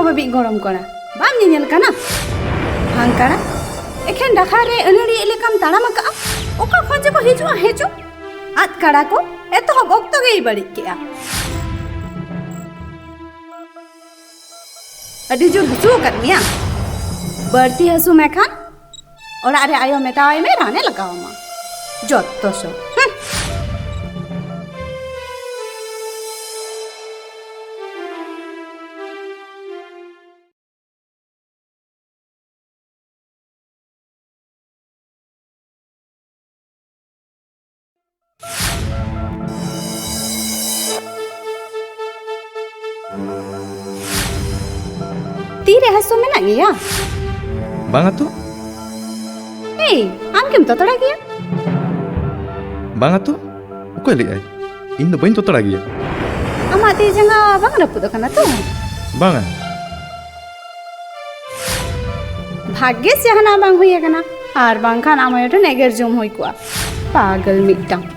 बाबी गरम करा balm nil काना हांकारा एखेन डाखा रे अनड़ी एलेकाम ताड़ाम का ओका खोजे को हिजुआ हेजु आत काड़ा को एतो वक्त गई बड़ी किया अडी जोर हसु कर मिया बढ़ती हसु मैं खान और अरे आयो मेटावे में राने लगाओ मा जत्तो सो तीरे हसु में ना गया बांगा तो ए आम केम ततड़ा गया बांगा तो ओके ले आई इन दो बइन ततड़ा गया आमा ते जंगा बांग रपुद कना तो बांगा भाग्य से हना बांग हुई कना आर बांग खान आमायोट नेगर जोम होई कुआ पागल मिटाम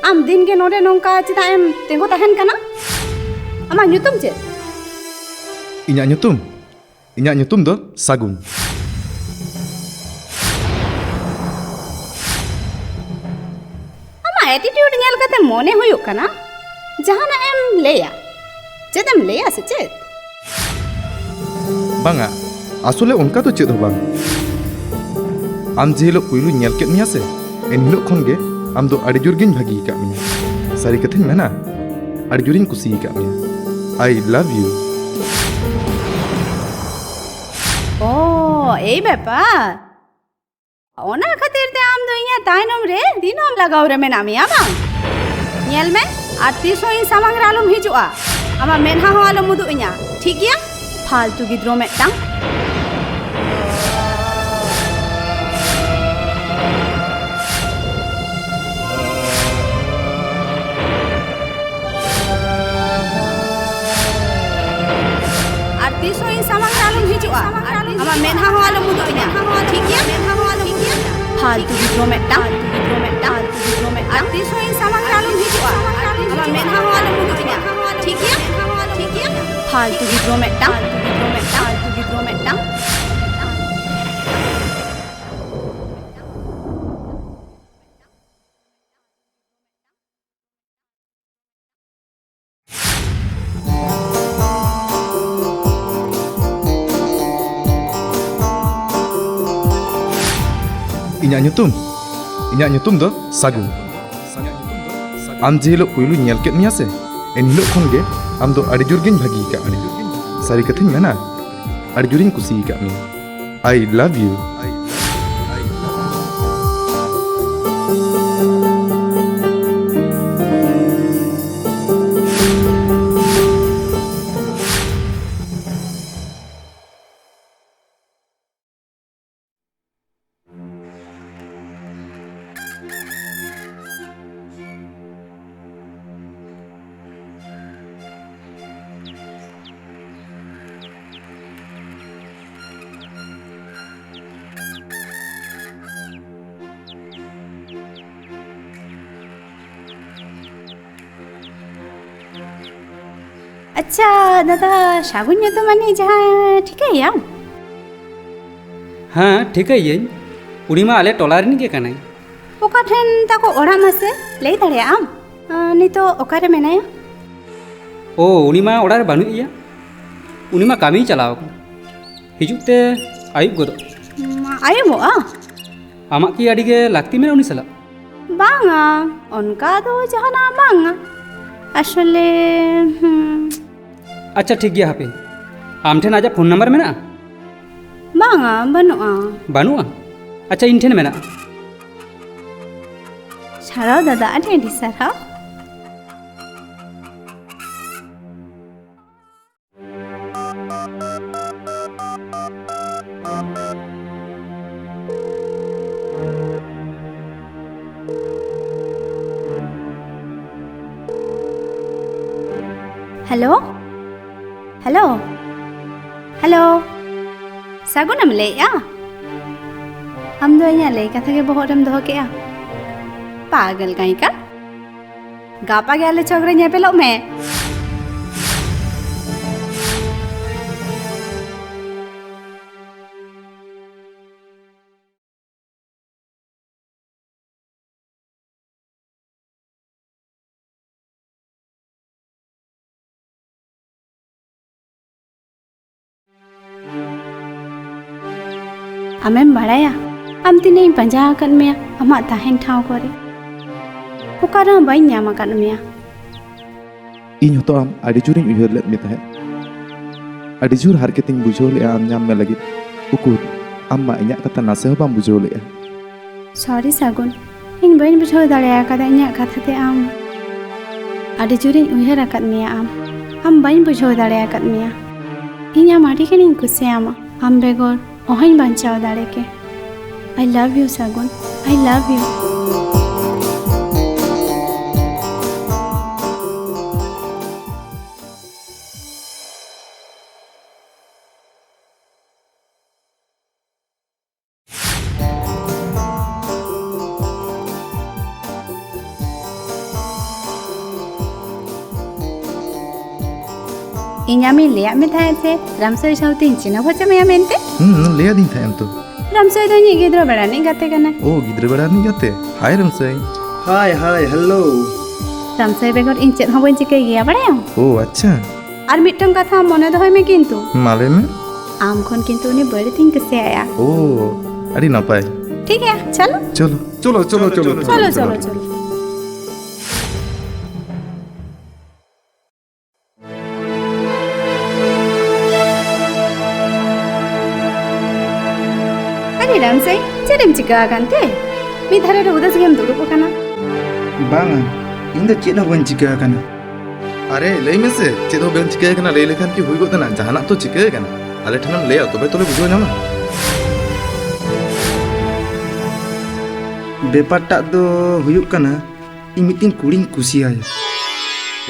आम दिन के नोडे नोंका चिता एम तेंगो तहन कना आमा nyutum चे इन्या nyutum दो सागुन आमा एटीट्यूड नेल कते मोने हुयुक कना जहाना एम लेया चेदम लेया से चेद बांगा आसले उनका तो चेद हो बांग आम जे हिलो पुइलु नेल केत मिया से एन हिलो खन गे आम दो अड़ी जोर गिन भागी का मिया सारी कथन मेना अड़ी जोरिन कुसी का मिया आई लव यू ओ ए बेपार ओना खातिर ते आम दो इया ताइनम रे दिनम लगाव रे मेना मिया बांग नेल में आती सोई सामांग रालुम हिजुआ आमा मेनहा हो आलो मुदु इया ठीक गया फालतू गिद्रो मेटांग मेनहा हो आलो मुदु इया ठीक गया फालतू गिद्रो मेटांग आती सोई सामांग रालुम हिजुआ आमा मेनहा हो आलो मुदु इया ठीक गया फालतू गिद्रो मेटांग इन्या nyutum दो सागुन आम जे हिलो पुइलु नेल केत मिया से एन हिलो खन गे आम दो अड़ी जोर गिन भागी का सारी कथन मेना अड़ी जोरिन कुसी का मिया आई लव यू अच्छा दादा सागुन तो माने जहाँ ठीक है यार हाँ ठीक है ये उड़ीमा आले टोलारिन के कनाई ओका ठेन ताको ओड़ा मसे ले दड़े आम नहीं तो ओकारे मेनाया ओ उड़ीमा ओड़ा रे बानुइया उड़ीमा कामी चलाओ हिजुते आयुब गोदो आयुबोआ आमा की अड़ी के लागती मेरा उनी सला बांगा उनका तो जहाना बांगा असले अच्छा ठीक गया हापे आम ठेन आजा फोन नंबर मेना बांगा बनुआ बानुआ अच्छा इन ठेन मेना साराव दादा अडेडी साराव हेलो हेलो हेलो सागुनम लैया हम दो यहाँ लई कथा के बहरम दो के पागल कहीं का गापा गया ले चौकरे यहाँ पे लो मैं आमेम बड़ाया आम तीन पंजा कर मे आमा तहन ठाव करे ओकारा बाई ᱧᱟᱢ आकान मे ᱤᱧ ᱦᱚᱛᱚ ᱟᱢ ᱟᱹᱰᱤ ᱡᱳᱨᱤᱧ ᱩᱭᱦᱟᱹᱨ ᱞᱮᱫ ᱢᱮ ᱛᱟᱦᱮᱸᱫ ᱟᱹᱰᱤ ᱡᱳᱨ ᱦᱟᱨᱠᱮᱛᱤᱧ ᱵᱩᱡᱷᱟᱹᱣ ᱞᱮᱜᱼᱟ ᱟᱢ ᱧᱟᱢ ᱢᱮ ᱞᱟᱹᱜᱤᱫ ᱩᱠᱩᱨ ᱟᱢ ᱢᱟ ᱤᱧᱟᱹᱜ ᱠᱟᱛᱷᱟ ᱱᱟᱥᱮ ᱦᱚᱸ ᱵᱟᱢ ᱵᱩᱡᱷᱟᱹᱣ ᱞᱮᱜᱼᱟ सॉरी सागुन इन बाई बुझाव दाड़े आकादा इᱧᱟᱹᱜ कथा ते आम आडी जोरिᱧ उयहर आकाद मेया आम बाई बुझाव दाड़े आकाद मेया इन आम आडी गनिᱧ कुसियामा आम बेगोर ओहኝ बांचाव दाड़े के आई लव यू सागुन आई लव यू इኛमी लिया में थाए थे रामसोई साउती चिना भचा में मेनते लिया दिन था तो रामसोई दो नी गिद्रो बड़ा नहीं गाते कना ओ गिद्र बड़ा नहीं जाते हाय रमसई हाय हाय हेलो रामसोई बेगर इन चेत हबन चिके गया बड़ा ओ अच्छा और मिटम कथा मने दहय में किंतु माले में आम खन किंतु उनी बड़ी थिंग कसे आया ओ अड़ी नापाय ठीक है चलो चलो चलो चलो चलो चलो चलो चलो रामसई चेदम चिका कानते मी धारे रे उदास गेम दुड़ुब काना बांगा इन द चेद हबन चिका काना अरे लई में से चेद हो बेन चिका कना लई लेखान की हुई गोतना जहाना तो चिका कना आले ठनम ले तबे तोले बुझो नामा बेपारटा दो हुयुक काना इ मिटिंग कुड़ीन कुसियाया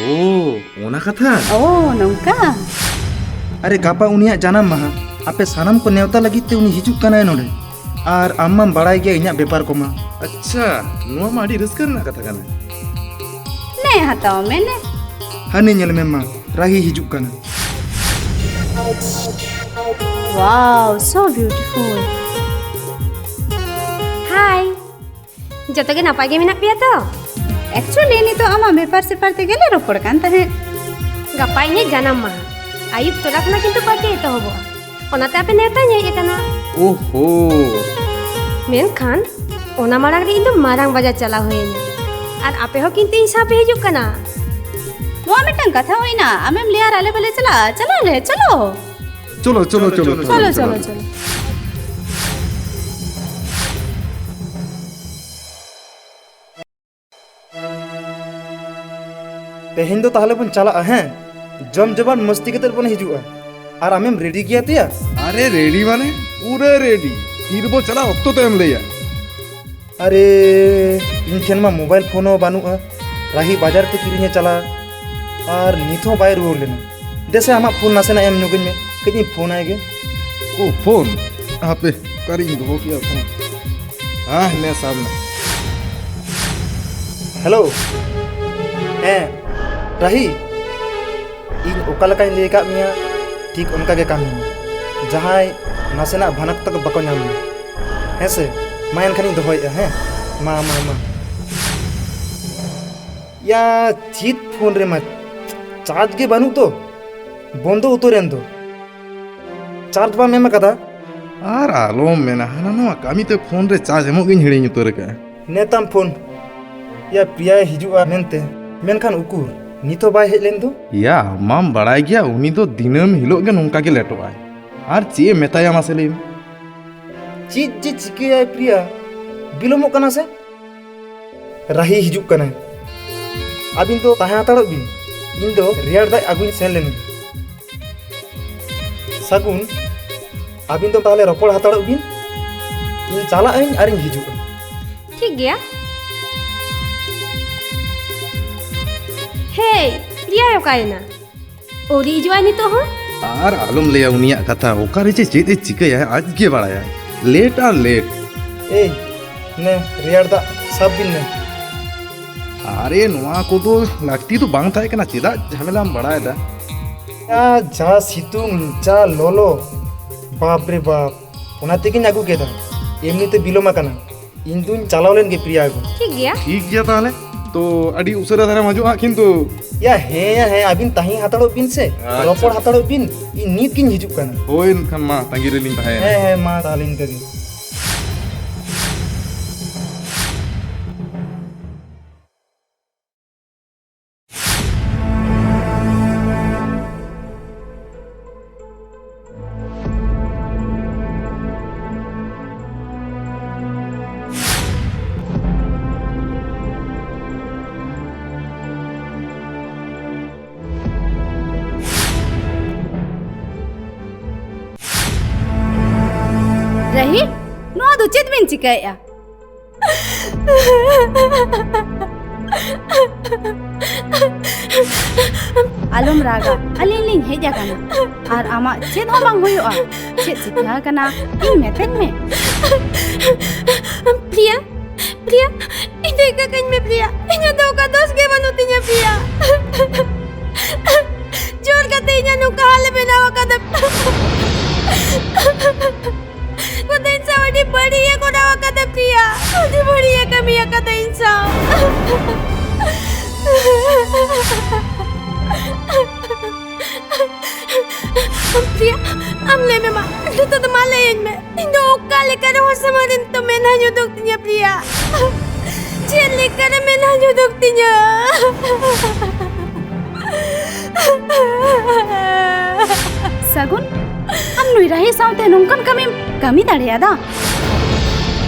ओ ओना कथा ओ नौका अरे गापा उनिया जानम महा आपे सानम को नेवता लगी ते उनी हिजुक काना नोडे और आम्माम बड़ाई गया इन्या बेपार को मा अच्छा नुआ मा आडी रस्कर ना कथा कना नहीं हताओ मैंने हने नेल में मा राही हिजुक काना वाओ सो ब्यूटीफुल हाय जतो के नापाय गे मेना पिया तो एक्चुअली नी तो आमा बेपार से पारते गेले रोपड़ कान तहे गपाई ने जानम मा आयुब तो रखना किंतु पार्टी तो होबो ओनाते आपे नेता ᱧᱮ ᱠᱟᱱᱟ ओहो मेनखान ओना मारांग रे इंदो मारांग बाजार चला होयना और आपे हो किंतु इन सापे हिजुक कना नुआ मिटन कथा होइना आमेम लियार आले बले चला चलो रे चलो चलो चलो चलो चलो चलो चलो तेहेन दो ताहले बन चला हैं जम जबान मस्ती के बन हिजुआ और आमेम रेडी किया तिया अरे रेडी माने पूरे रेडी फिर बो चला वक्त तो हम लेया अरे इन ठेन मा मोबाइल फोनो बानुआ राही बाजार ते किरिने चला और निथो बाय रुर लेना जैसे आमा फोन नासेना एम नुगन में कहीं फोन आएगे ओ फोन आपे करिंग दो किया फोन हां ने सामने हेलो हैं राही इन ओकालका ले का मिया ठीक उनका के काम जहां नासेना भनक तक बको नाम है से मायन खनी दोहय है मा मा मा या चीत फोन रे मा चार्ज के बानु तो बंदो उतरेन दो चार्ज बा मेमा कदा आर आलो मेना हाना नो कामी ते फोन रे चार्ज एमो गिन हिड़ी उतर का नेताम फोन या प्रिया हिजुआ मेनते मेनखान उकुर नितो बाय हेलेन दो या माम बड़ाई गया उनी तो दिनम हिलो के नोंका के लेटो आय आर चे मेताया मासे ले चीज जे चिके प्रिया बिलोमो कना से राही हिजुक कना अबिन तो ताहा ताड़ो बिन इन दो रियार दाय अगुन सेन लेन सगुन अबिन तो ताले रपड़ हाताड़ो बिन इन चाला आइन आर इन हिजुक ठीक गया हे प्रिया ओकायना ओरी हिजुआ नितो हो आर आलम ले उनिया कथा ओकारे चे चेत चिकया आज के बड़ाया लेट और लेट ए ने रेयार दा सब बिन ने अरे नोआ को तो लगती तो बांग था कना चेदा झमेला हम बड़ाया था या जा सितुंग जा लोलो बाप रे बाप ओना तेकिन आगु केदा एमनी ते बिलोमा कना इन दुन चालावलेन के प्रिया आगु ठीक गया ठीक गया ताले तो अड़ी उसरा धारा मजुआ किंतु या है अबिन ताही हाताड़ो बिन से अच्छा। रोपड़ हाताड़ो बिन इन नीत किन हिजुक कना होय इनखान मा तांगी रेलिंग ताहे है मा तालिन कगे रही नो दो चेत बिन चिकया आलम रागा अलिंग हेजा कना और आमा चेत हो बांग होयोआ चेत चिका कना इन मेतेन में प्रिया प्रिया इने का कñ में प्रिया इने दो का दोस्त के बनुतिnya प्रिया जोर का तेnya नु काले बनावा का Kuda insa wadi badi ya kuda wakata pria. Wadi badi ya kami ya kata insa. Pria, amle mema. Luto to malayan me. Indo okale kada ho samarin to mena nyudok tinya pria. Chele kada mena nyudok tinya. सगुन हम नुई रहे साउते नोंकन कमी दाड़ेयादा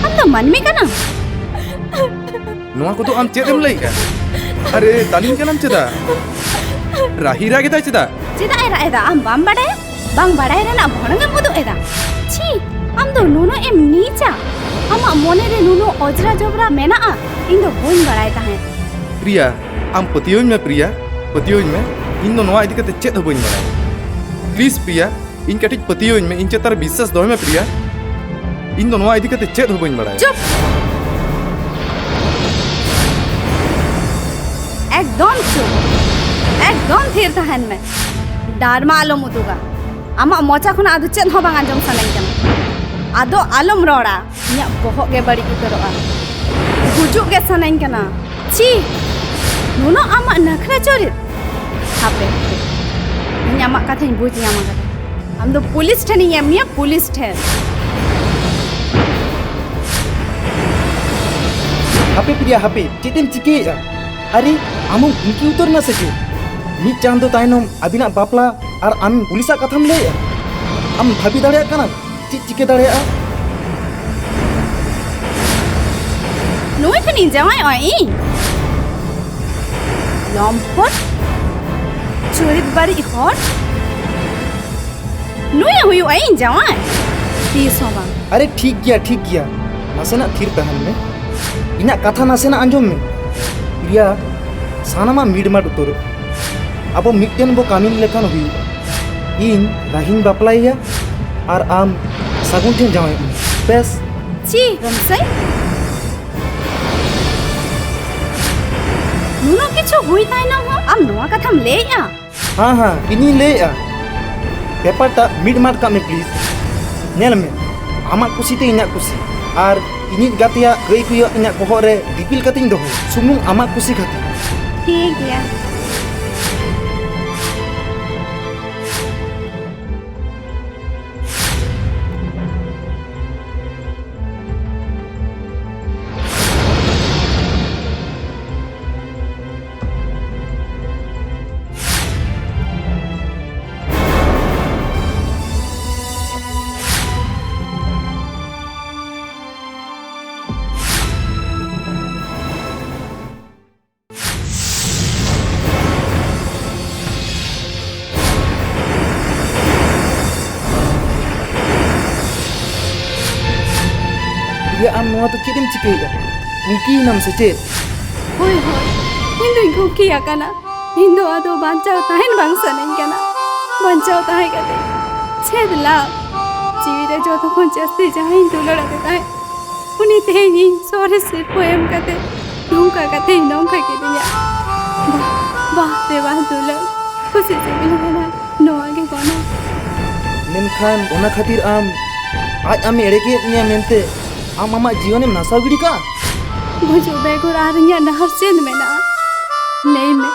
हम तो मन में कना नोआ को तो आम चेदम लईगा अरे तालिन कनम चेदा राहिरा गेदा चेदा एदा आम बांग बड़ाय रेना भणंगे मुदु एदा छी आम तो नुनो एम नीचा आमा मोने रे नुनो ओजरा जोबरा मेना इन दो बोन बड़ाय ताहे प्रिया आम पतियों में प्रिया पतियों में इन दो नोआ इदी कते चेद हो बोन बड़ाय प्लीज प्रिया इन कटिज पतियों में इन चेतार विश्वास दो में प्रिया इन दो नोआ इदी कते चेद हो बोन बड़ाय चुप एकदम थीर तहन में डार मा आलम उदुगा आमा मोचा खुना आदु चेद हो बांग आंजम सनाई कना आदो आलम रोड़ा इया बहक गे बड़ी उतरोआ गुजुक गे सनाई कना छी नुनो आमा नखरा चोरित हापे इन आमा कथाइन बुझ ᱧᱟᱢᱟ कथा हम दो पुलिस ठेनी एमिया पुलिस ठेर हापे प्रिया हापे चेतेम चिकेया अरे आम उनकी उतर ना सके मी चांदो तायनम अबिना बापला और आम पुलिसा कथाम ले आम भाभी दाड़िया कना चिके दाड़िया नुई ठेनी जावाय ओई लम्पट चोरित बाड़ी हर नुई हुई आई जावाय तीस होबा अरे ठीक गया नासेना थीर तहन में इना कथा नासेना आंजम में प्रिया सानामा मिडमाट उतर अब मिटन बो कामिन लेखान हुई इन राहिन बापलाइया और आम सागुन ठेन जावाय बेस ची रमसई नुनो किछु हुई ताई ना हो आम नोआ कथाम लेया हाँ इनी ले पेपरटा मिडमाट का में प्लीज नेल में आमा कुसी ते इना कुसी और इनी गातिया गई कुयो इना बहर रे दिपिल कतिन दो सुमुंग आमा कुसी खाती ठीक गया या आम नोआ तो चेदेम चिकेया उनकी नाम से चेद होय होय हिंदू गुकी आकाना हिंदू आदो बांचा ताहेन बांग सनेन कना बंचाव ताहे कते छेद लाख जीवी रे जो तो खन जास्ती जहां दुलड़ा देता है उनी तेनी सोरे से पोएम कते नौका कते नौका के दिया वाह ते वाह दुलड़ खुशी से मिलना नो आगे कोना मेनखान ओना खातिर आम आज आम एड़े के निया मेनते आम आमा जीवन में नासाव गिड़ी का मुझे बेगुर आ रही है नहर चेंद में ना ले में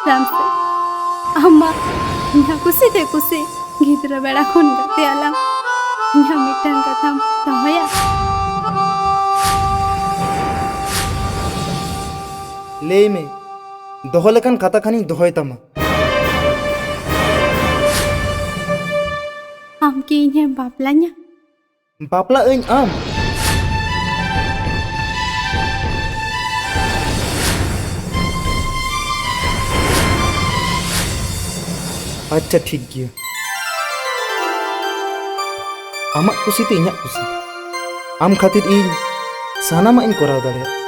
राम से अम्मा यहाँ कुसी गीतरा बेड़ा खून गते आला यहाँ मिटन कथा तो होया ले में दोहो लेकन खाता खानी दोहोय तमा हम की इन्हें बापलाnya बापला इन आम अच्छा ठीक गया आमा खुशी ते इन्या खुशी आम खातिर इन सानामा इन कोराव दाड़े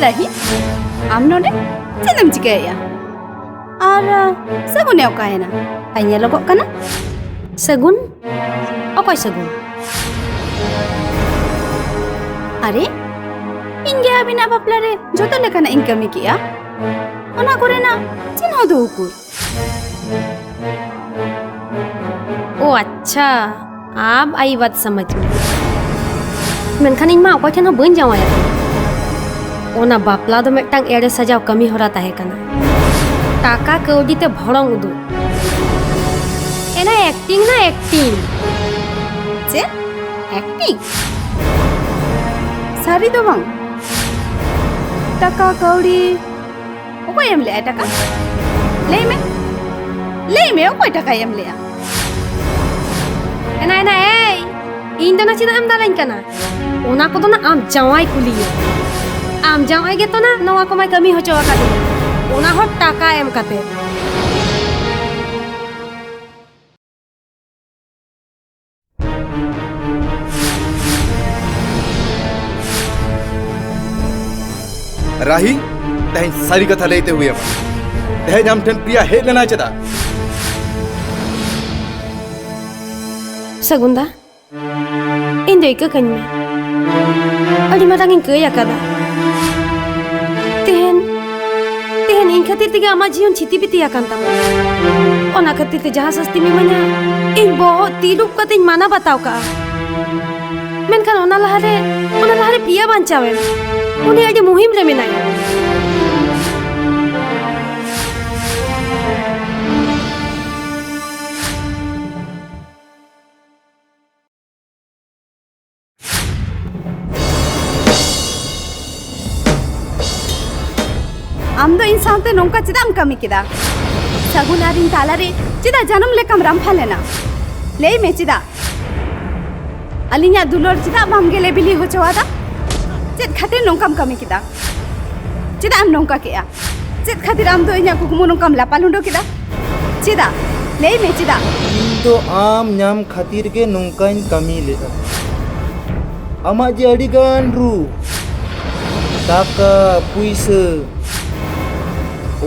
रही आम नोडे चेदम चिकाया और सगुन ओकायना आइया लोगो कना सगुन अकय सगुन अरे इंगे अबिना बापला रे जोतो लेकाना इन कमी किया ओना कोरेना चिन्ह दो उकुर ओ अच्छा अब आई बात समझ में मेनखान इन मा अकय ठेन बन जावाया ओना बापला दो मेटांग एड़े सजाव कमी होरा ताहे कना टाका कौडी ते भड़ोंग उदु एना एक्टिंग ना एक्टिंग चे एक्टिंग सारी दो बांग टका कौड़ी ओकोय एम ले टका ले में ओकोय टका एम ले एना एना ए इन दो ना चिना एम दालाइन कना ओना को दो ना आम जावाई कुलिए आम जावाई गे तो ना नवा को मैं कमी हो चवा का ओना हो टाका एम काते राही तहन सारी कथा लेते हुए तहन हम ठन प्रिया हे लेना चदा सगुंदा इन दो इका कन में अड़ी मतंग इन कया कदा तेहन इन खातिर तिगे आमा जीवन छिती पिती आकान तमा ओना खातिर ते जहां सस्ती में मना इन बहुत तीलुप कते माना बताओ का मेनखान ओना लहारे प्रिया बांचावे उन्हें अड़ी मुहिम रे मेनाय आम दो इन साथे नोंका चिदाम कमी किदा सगुन आरिन तालारे चिदा जन्म लेकम रामफा लेना ले में चिदा अलिया दुलोर चिदा बाम गेले बिली हो चवादा चेद खातिर नोंकाम कमी किदा चिदा आम नोंका किया चेद खातिर आम दो इन्या कुकुमु नोंकाम लापालुंडो किदा चिदा ले में चिदा इन तो आम न्याम खातिर के नोंकाइन कमी लेदा आमा जे अडिगान रू टाका पुइसा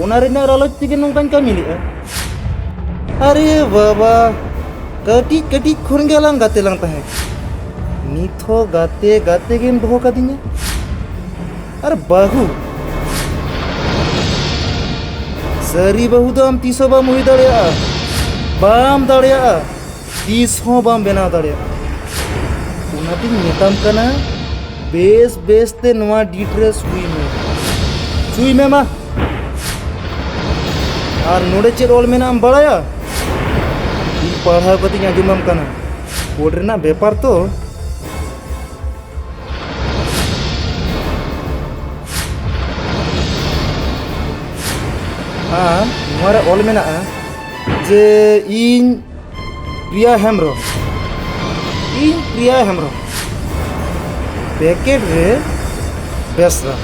ओना रेना लालच तिगे नोंकाइन कमी लेदा अरे बाबा कटी कटी खुन गेलां गाते लां ताहे निथो गाते गाते गेम दोहो कादिnya अरे बाहू सरी बाहू तो आम तीसो बाम हुई दाड़िया बाम दाड़िया तीस हो बाम बेना दाड़िया उनाती मेताम कना बेस बेस ते नवा डिट्रेस सुई में मा और नोड़े चेद ऑल में नाम बड़ाया ई पढ़ाव कती आंजुमम कना कोड रेना व्यापार तो हाँ हमारा ऑल में ना जे इन प्रिया हेम्ब्रम पैकेट रे बेसरा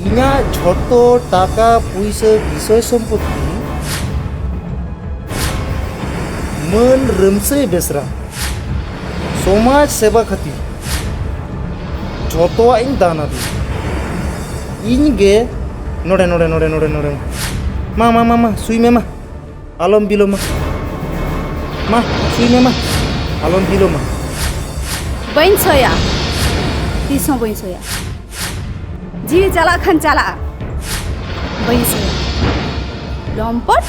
इना झोटो टाका पुइसा विषय सम्पत्ति मन रमसे बेसरा समाज सेवा खातिर झोटो इन दाना दी इन गे नोड़े नोड़े नोड़े नोड़े नोड़े मा मा मा मा सुई में मा आलम बिलो मा सुई में मा आलम बिलो मा बइन सोया तीसों बइन सोया जीवी चला खन चला बइन सोया लॉम्पट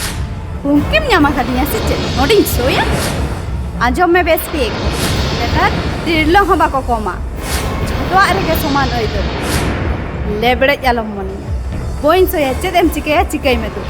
कुंकिम न्यामा खादिया से चल नोडिंग सोया आजम में बेस पीक लेकर तिरलो हम बाको कोमा तो आरे के समान होई दो लेबड़े यालम मनी बइन सोया चेद एम चिके चिकई में तू